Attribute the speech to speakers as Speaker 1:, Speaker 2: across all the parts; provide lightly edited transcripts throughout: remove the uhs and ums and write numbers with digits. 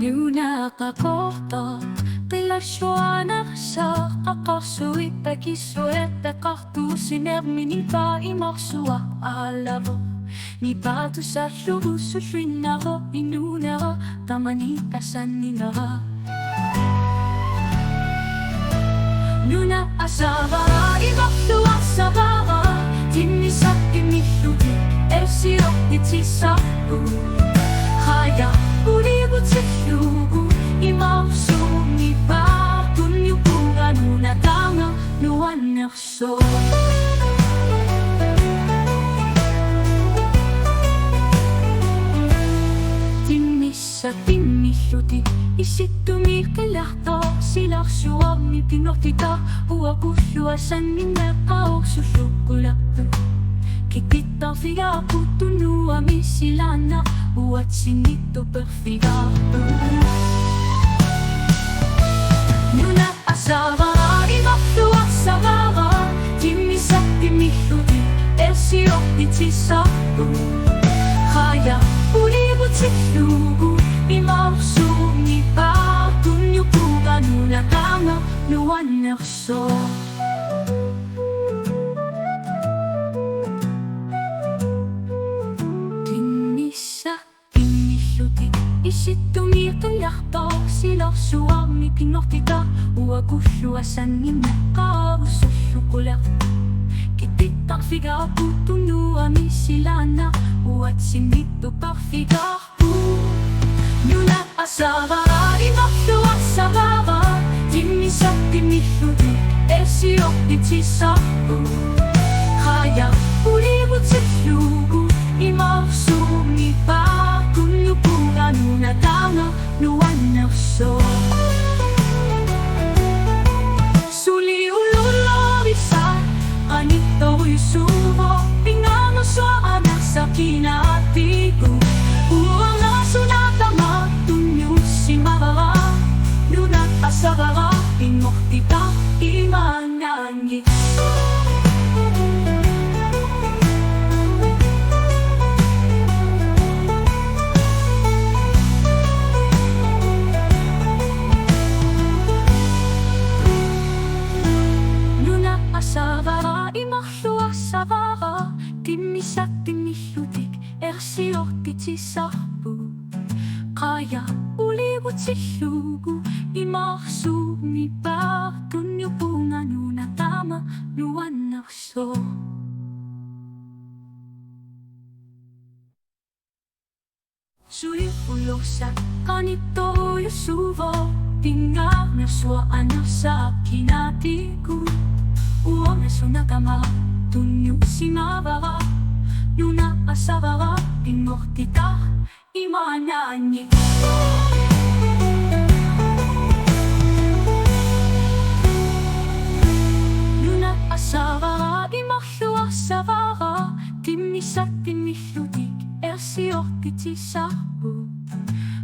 Speaker 1: Nuna kakota Pilasyoana sa kakasuit Pagisuet Pekartu sinerminipa imaksua alavo Ni batu sa syuhu sushinaro Inunara tamani kasaninara Nuna asavara imaksua savara Timisak timishugi Esio itisaku Haya ulibu tsyugu Imausu ni batun yukungan Unatanga nuanakso Timissa timishuti Isitumi kelahta Silaksuami pinotita Uakushua sanimekao susukulatu Kikita figa putunua misilana Buat sinito perfigatu Nuna asavara imaksua savara Timisak timishuti Esio itisaku Haya ulibu tsyugu Imausu ni batun yukungan Unatanga nuanakso Isitumi kelahta silaksuami pinotita Uakushua sanimeka ususukulak Kititak figa putunua misilana Uat sinito parfigahu Nuna asavara imaksua savara Timisak timishuti Esio itisaku Haya ulibu tsyugu Imausu ni batun yukungan Unatanga nuanakso Suli ululo bisa Anito yusubo Pingamuso anak sa kinatiku Uang aso natama Tunyo si mabara Nunat asabara Pinoktika imanangit Savara imaksua savara Timisak timishutik Ersio titisapu Kaya ulibu tsyugu Imaksu ni batun yukungan Unatama nuanakso Sui ulosak kanito yusuvo Tingak na sua anak sa kinatiku Uang aso nakama, tunyo si mabara Nuna asavara, pinoktika, imanani Nuna asavara, imaksua savara Timisak timishutik, ersio titisapu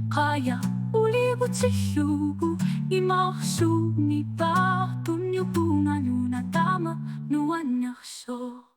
Speaker 1: Kaya ulibu tsyugu Imaksu ni batun yukungan Unatama nuanakso